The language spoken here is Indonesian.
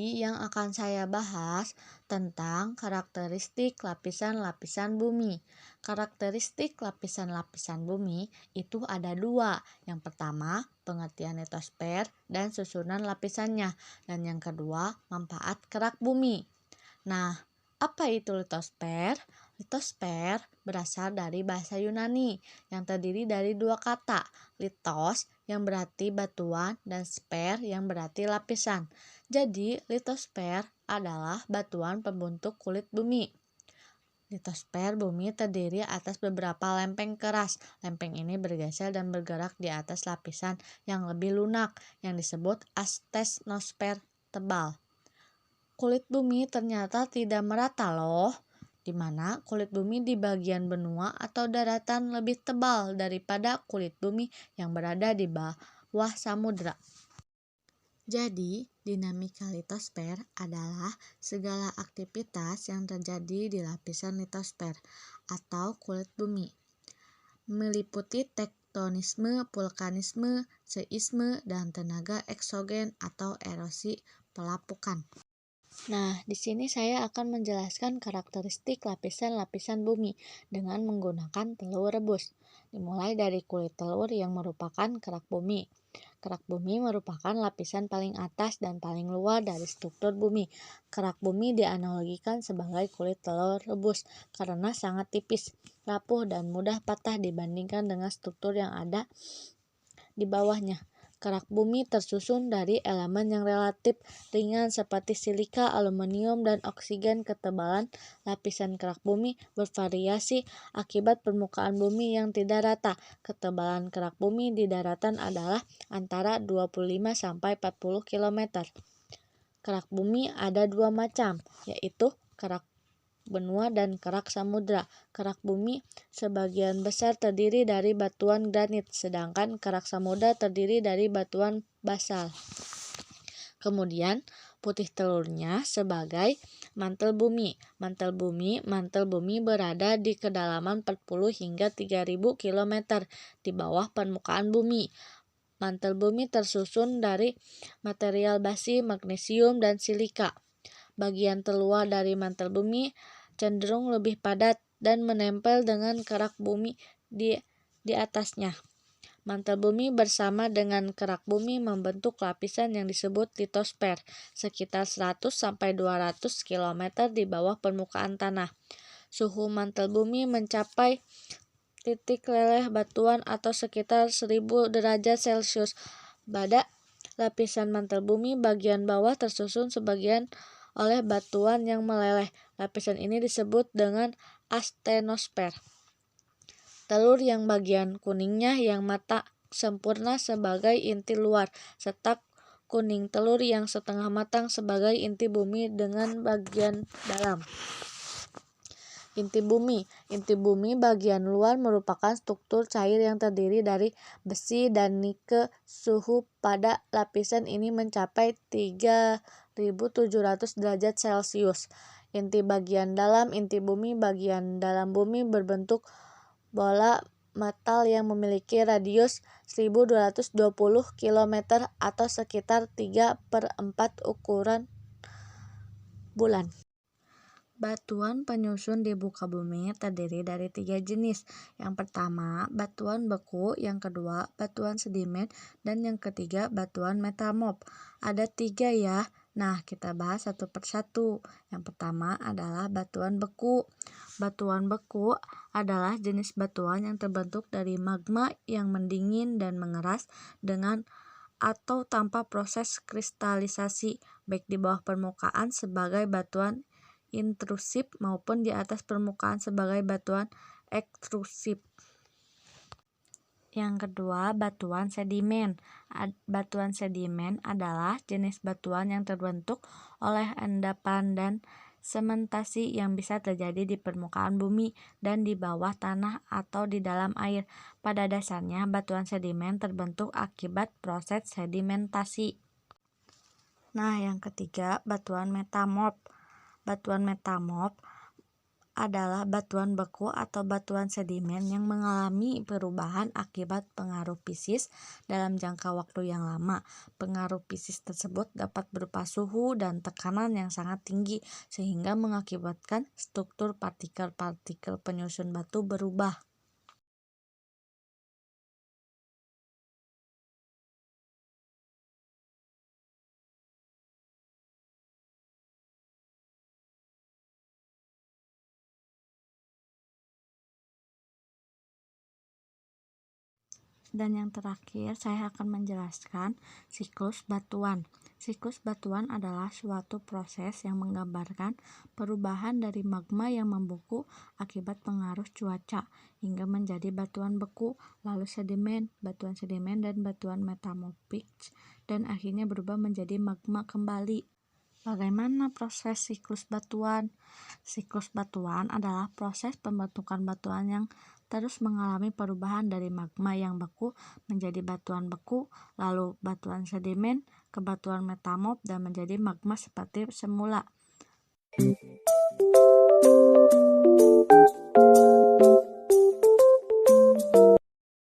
Jadi, yang akan saya bahas tentang karakteristik lapisan-lapisan bumi. Karakteristik lapisan-lapisan bumi itu ada dua. Yang pertama, pengertian litosfer dan susunan lapisannya. Dan yang kedua, manfaat kerak bumi. Nah, apa itu litosfer? Litosfer berasal dari bahasa Yunani yang terdiri dari dua kata, litos yang berarti batuan dan sfer yang berarti lapisan. Jadi, litosfer adalah batuan pembentuk kulit bumi. Litosfer bumi terdiri atas beberapa lempeng keras. Lempeng ini bergeser dan bergerak di atas lapisan yang lebih lunak yang disebut astenosfer tebal. Kulit bumi ternyata tidak merata loh, di mana kulit bumi di bagian benua atau daratan lebih tebal daripada kulit bumi yang berada di bawah samudra. Jadi, dinamika litosfer adalah segala aktivitas yang terjadi di lapisan litosfer atau kulit bumi, meliputi tektonisme, vulkanisme, seisme, dan tenaga eksogen atau erosi pelapukan. Nah, di sini saya akan menjelaskan karakteristik lapisan-lapisan bumi dengan menggunakan telur rebus. Dimulai dari kulit telur yang merupakan kerak bumi. Kerak bumi merupakan lapisan paling atas dan paling luar dari struktur bumi. Kerak bumi dianalogikan sebagai kulit telur rebus karena sangat tipis, rapuh, dan mudah patah dibandingkan dengan struktur yang ada di bawahnya. Kerak bumi tersusun dari elemen yang relatif ringan seperti silika, aluminium, dan oksigen. Ketebalan lapisan kerak bumi bervariasi akibat permukaan bumi yang tidak rata. Ketebalan kerak bumi di daratan adalah antara 25 sampai 40 km. Kerak bumi ada dua macam, yaitu kerak benua dan kerak samudra. Kerak bumi sebagian besar terdiri dari batuan granit, sedangkan kerak samudra terdiri dari batuan basal. Kemudian, putih telurnya sebagai mantel bumi. Mantel bumi berada di kedalaman 40 hingga 3000 km di bawah permukaan bumi. Mantel bumi tersusun dari material basi, magnesium, dan silika. Bagian terluar dari mantel bumi cenderung lebih padat dan menempel dengan kerak bumi di atasnya. Mantel bumi bersama dengan kerak bumi membentuk lapisan yang disebut litosfer, sekitar 100-200 km di bawah permukaan tanah. Suhu mantel bumi mencapai titik leleh batuan atau sekitar 1000 derajat Celcius. Pada lapisan mantel bumi bagian bawah tersusun sebagian oleh batuan yang meleleh. Lapisan ini disebut dengan astenosfer. Telur yang bagian kuningnya yang matang sempurna sebagai inti luar, serta kuning telur yang setengah matang sebagai inti bumi dengan bagian dalam. Inti bumi bagian luar merupakan struktur cair yang terdiri dari besi dan nike. Suhu pada lapisan ini mencapai 3700 derajat Celcius. Inti bagian dalam bagian dalam bumi berbentuk bola metal yang memiliki radius 1220 km atau sekitar 3/4 ukuran bulan. Batuan penyusun di muka bumi terdiri dari 3 jenis. Yang pertama, batuan beku, yang kedua, batuan sedimen, dan yang ketiga, batuan metamorf. Ada 3 ya. Nah, kita bahas satu persatu. Yang pertama adalah batuan beku. Batuan beku adalah jenis batuan yang terbentuk dari magma yang mendingin dan mengeras dengan atau tanpa proses kristalisasi, baik di bawah permukaan sebagai batuan intrusif maupun di atas permukaan sebagai batuan ekstrusif. Yang kedua, batuan sedimen. Batuan sedimen adalah jenis batuan yang terbentuk oleh endapan dan sementasi yang bisa terjadi di permukaan bumi dan di bawah tanah atau di dalam air. Pada dasarnya, batuan sedimen terbentuk akibat proses sedimentasi. Nah, yang ketiga, batuan metamorf. Batuan metamorf adalah batuan beku atau batuan sedimen yang mengalami perubahan akibat pengaruh fisis dalam jangka waktu yang lama. Pengaruh fisis tersebut dapat berupa suhu dan tekanan yang sangat tinggi sehingga mengakibatkan struktur partikel-partikel penyusun batu berubah. Dan yang terakhir, saya akan menjelaskan siklus batuan. Siklus batuan adalah suatu proses yang menggambarkan perubahan dari magma yang membeku akibat pengaruh cuaca hingga menjadi batuan beku, lalu sedimen, batuan sedimen dan batuan metamorfik, dan akhirnya berubah menjadi magma kembali. Bagaimana proses siklus batuan? Siklus batuan adalah proses pembentukan batuan yang terus mengalami perubahan dari magma yang beku menjadi batuan beku, lalu batuan sedimen ke batuan metamorf dan menjadi magma seperti semula.